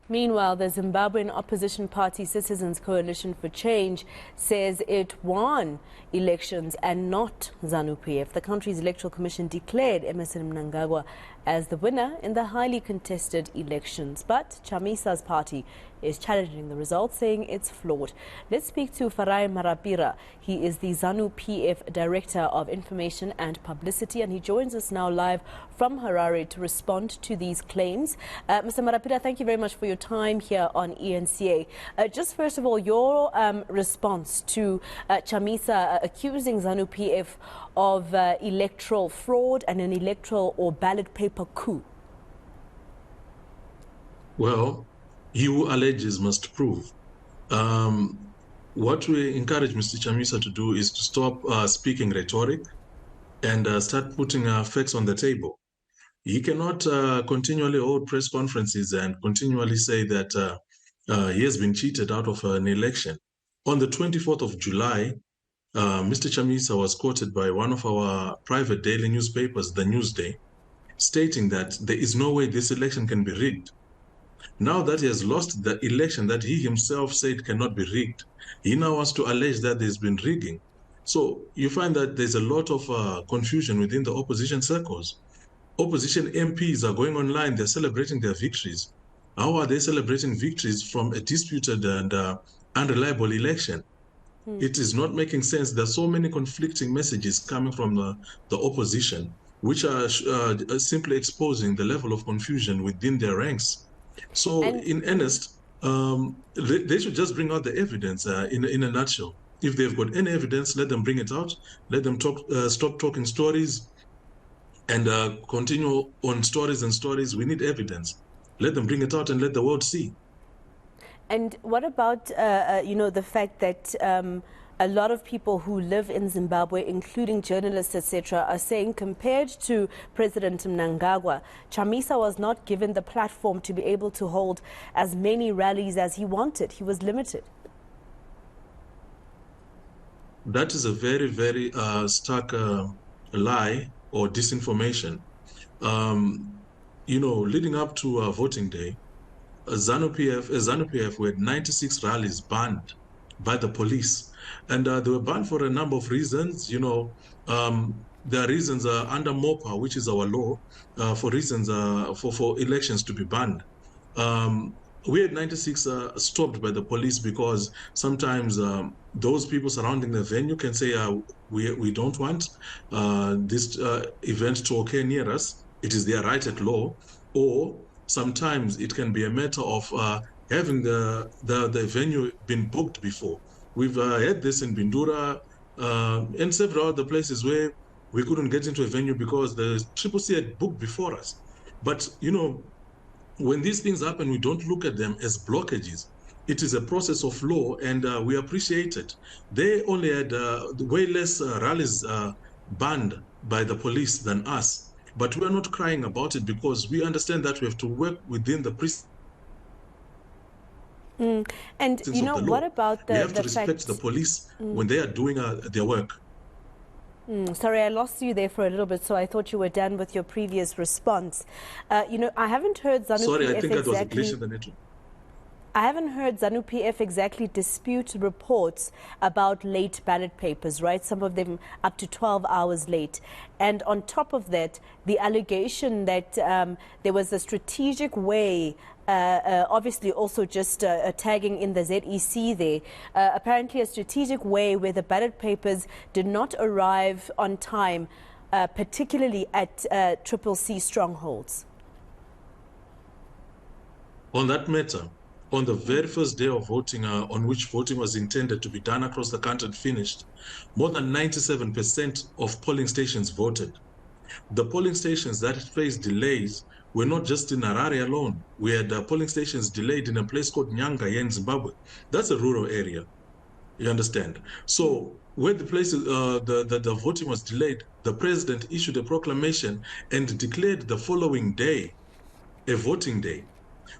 Meanwhile, the Zimbabwean opposition party Citizens Coalition for Change says it won elections and not Zanu PF. The country's electoral commission declared Emerson Mnangagwa as the winner in the highly contested elections. But Chamisa's party is challenging the results, saying it's flawed. Let's speak to Farai Marapira. He is the Zanu PF Director of Information and Publicity, and he joins us now live from Harare to respond to these claims. Mr. Marapira, thank you very much for your time here on ENCA. Just first of all, your response to Chamisa accusing Zanu PF of electoral fraud and an electoral or ballot paper coup. Well, he who alleges must prove. What we encourage Mr. Chamisa to do is to stop speaking rhetoric and start putting facts on the table. He cannot continually hold press conferences and continually say that he has been cheated out of an election. On the 24th of July, Mr. Chamisa was quoted by one of our private daily newspapers, the Newsday, stating that there is no way this election can be rigged. Now that he has lost the election that he himself said cannot be rigged, he now wants to allege that there's been rigging. So you find that there's a lot of confusion within the opposition circles. Opposition MPs are going online, they're celebrating their victories. How are they celebrating victories from a disputed and unreliable election? It is not making sense. There are so many conflicting messages coming from the opposition, which are simply exposing the level of confusion within their ranks. So in earnest, they should just bring out the evidence in a nutshell. If they've got any evidence, let them bring it out. Let them stop talking stories and continue on stories and stories. We need evidence. Let them bring it out and let the world see. And what about, the fact that a lot of people who live in Zimbabwe, including journalists, etc., are saying compared to President Mnangagwa, Chamisa was not given the platform to be able to hold as many rallies as he wanted. He was limited. That is a very, very stark lie or disinformation. Leading up to voting day, Zanu PF were 96 rallies banned by the police. And they were banned for a number of reasons. There are reasons under MOPA, which is our law, for reasons for elections to be banned. We had 96 stopped by the police because sometimes those people surrounding the venue can say, we don't want this event to occur near us. It is their right at law. Or sometimes it can be a matter of having the venue been booked before. We've had this in Bindura and several other places where we couldn't get into a venue because the CCC had booked before us. But, when these things happen, we don't look at them as blockages. It is a process of law, and we appreciate it. They only had way less rallies banned by the police than us. But we're not crying about it because we understand that we have to work within the And what about we have to respect the police when they are doing their work. Sorry, I lost you there for a little bit, so I thought you were done with your previous response. I haven't heard Zanu PF Sorry, I think that was a glitch in the network. I haven't heard Zanu PF exactly dispute reports about late ballot papers, right? Some of them up to 12 hours late. And on top of that, the allegation that there was a strategic way, obviously also just tagging in the ZEC there, apparently a strategic way where the ballot papers did not arrive on time, particularly at CCC strongholds. On that matter, on the very first day of voting, on which voting was intended to be done across the country and finished, more than 97% of polling stations voted. The polling stations that faced delays were not just in Harare alone. We had polling stations delayed in a place called Nyanga here in Zimbabwe. That's a rural area, you understand? So where the voting was delayed, the president issued a proclamation and declared the following day a voting day.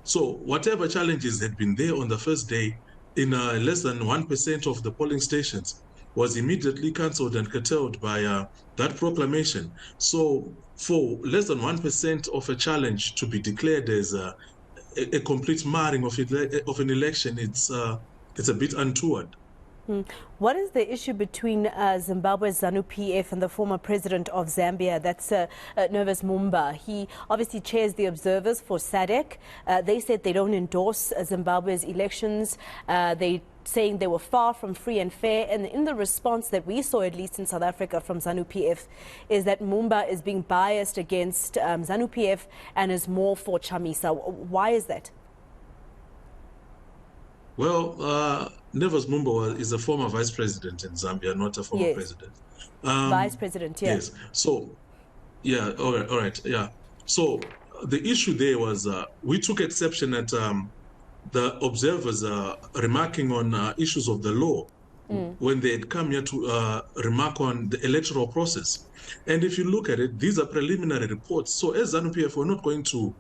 So whatever challenges had been there on the first day, in less than 1% of the polling stations, was immediately cancelled and curtailed by that proclamation. So for less than 1% of a challenge to be declared as a complete marring of an election, it's a bit untoward. What is the issue between Zimbabwe's Zanu PF and the former president of Zambia, that's Nervous Mumba? He obviously chairs the observers for SADC. They said they don't endorse Zimbabwe's elections. They saying they were far from free and fair. And in the response that we saw, at least in South Africa, from Zanu PF, is that Mumba is being biased against Zanu PF and is more for Chamisa. Why is that? Well, Nervous Mumba is a former vice president in Zambia, not a former president. Vice president, yes. So, yeah, all right, yeah. So the issue there was we took exception at the observers remarking on issues of the law when they had come here to remark on the electoral process. And if you look at it, these are preliminary reports. So as Zanu PF, we're not going to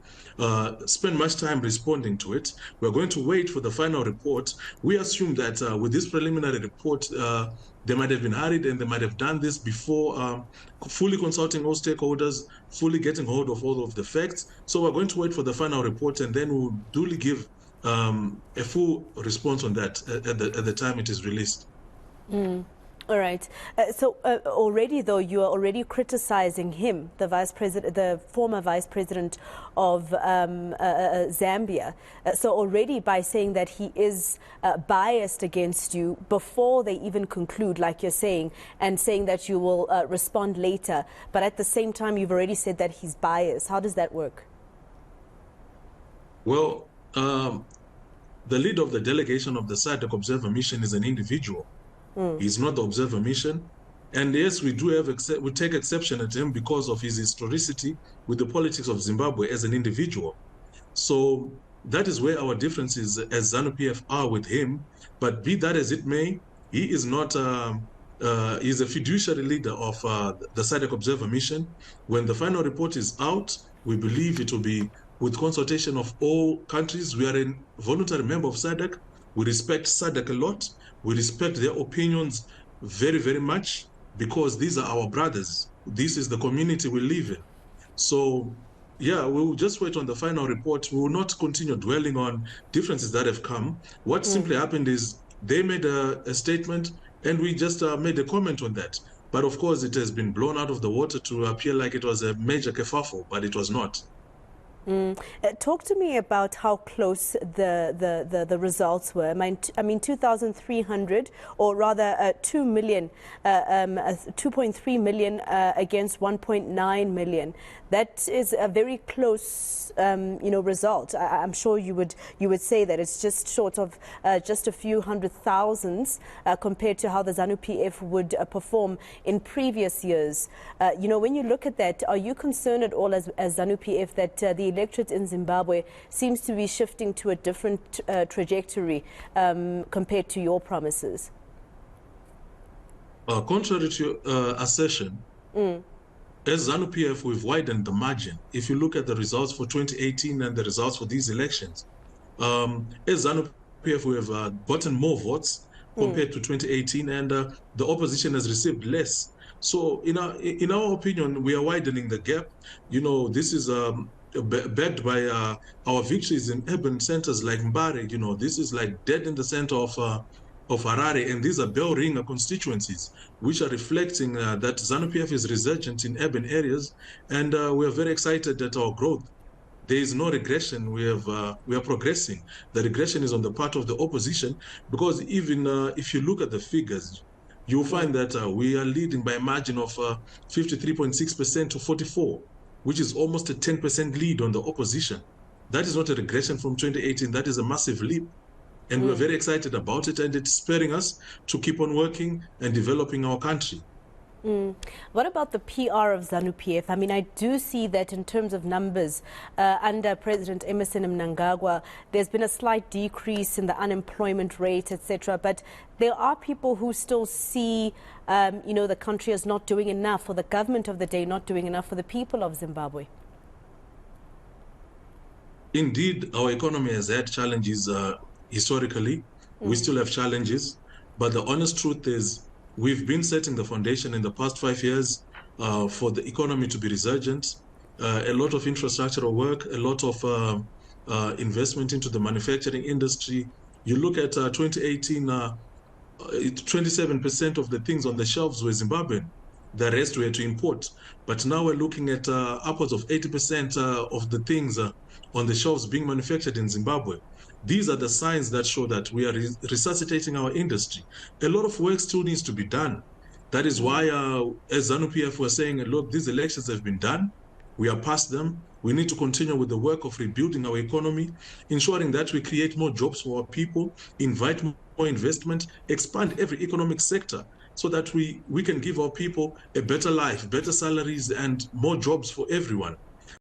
spend much time responding to it. We're going to wait for the final report. We assume that with this preliminary report, they might have been hurried and they might have done this before fully consulting all stakeholders, fully getting hold of all of the facts. So we're going to wait for the final report, and then we'll duly give a full response on that at the time it is released. All right. So already, though, you are already criticizing him, the vice president, the former vice president of Zambia. So already by saying that he is biased against you before they even conclude, like you're saying, and saying that you will respond later. But at the same time, you've already said that he's biased. How does that work? Well, the leader of the delegation of the SADC Observer Mission is an individual. He's not the observer mission. And yes, we take exception at him because of his historicity with the politics of Zimbabwe as an individual. So that is where our differences as Zanu PF are with him. But be that as it may, he is not, he's a fiduciary leader of the SADC Observer Mission. When the final report is out, we believe it will be with consultation of all countries. We are a voluntary member of SADC. We respect SADC a lot. We respect their opinions very, very much because these are our brothers. This is the community we live in. So, yeah, we will just wait on the final report. We will not continue dwelling on differences that have come. What simply happened is they made a statement and we just made a comment on that. But of course, it has been blown out of the water to appear like it was a major kerfuffle, but it was not. Talk to me about how close the results were. I mean 2,300, or rather 2 million, 2.3 million against 1.9 million. That is a very close, result. I'm sure you would say that it's just short of just a few hundred thousands compared to how the Zanu PF would perform in previous years. When you look at that, are you concerned at all as Zanu PF that the electorate in Zimbabwe seems to be shifting to a different trajectory compared to your promises? Contrary to your assertion, as Zanu PF, we've widened the margin. If you look at the results for 2018 and the results for these elections, as Zanu PF, we have gotten more votes compared to 2018, and the opposition has received less. So in our opinion, we are widening the gap. This is backed by our victories in urban centers like Mbare. This is like dead in the center of Harare, and these are bell ringer constituencies, which are reflecting that Zanu PF is resurgent in urban areas, and we are very excited at our growth. There is no regression. We are progressing. The regression is on the part of the opposition, because even if you look at the figures, you'll find that we are leading by a margin of 53.6% to 44%, which is almost a 10% lead on the opposition. That is not a regression from 2018. That is a massive leap. And we're very excited about it, and it's spurring us to keep on working and developing our country. What about the PR of Zanu PF? I mean, I do see that in terms of numbers, under President Emmerson Mnangagwa, there's been a slight decrease in the unemployment rate, etc. But there are people who still see, the country as not doing enough, or the government of the day not doing enough for the people of Zimbabwe. Indeed, our economy has had challenges historically. We still have challenges, but the honest truth is we've been setting the foundation in the past 5 years for the economy to be resurgent. A lot of infrastructural work, a lot of investment into the manufacturing industry. You look at 2018, 27% of the things on the shelves were Zimbabwean. The rest were to import. But now we're looking at upwards of 80% of the things on the shelves being manufactured in Zimbabwe. These are the signs that show that we are resuscitating our industry. A lot of work still needs to be done. That is why, as Zanu PF was saying, look, these elections have been done. We are past them. We need to continue with the work of rebuilding our economy, ensuring that we create more jobs for our people, invite more investment, expand every economic sector so that we can give our people a better life, better salaries, and more jobs for everyone.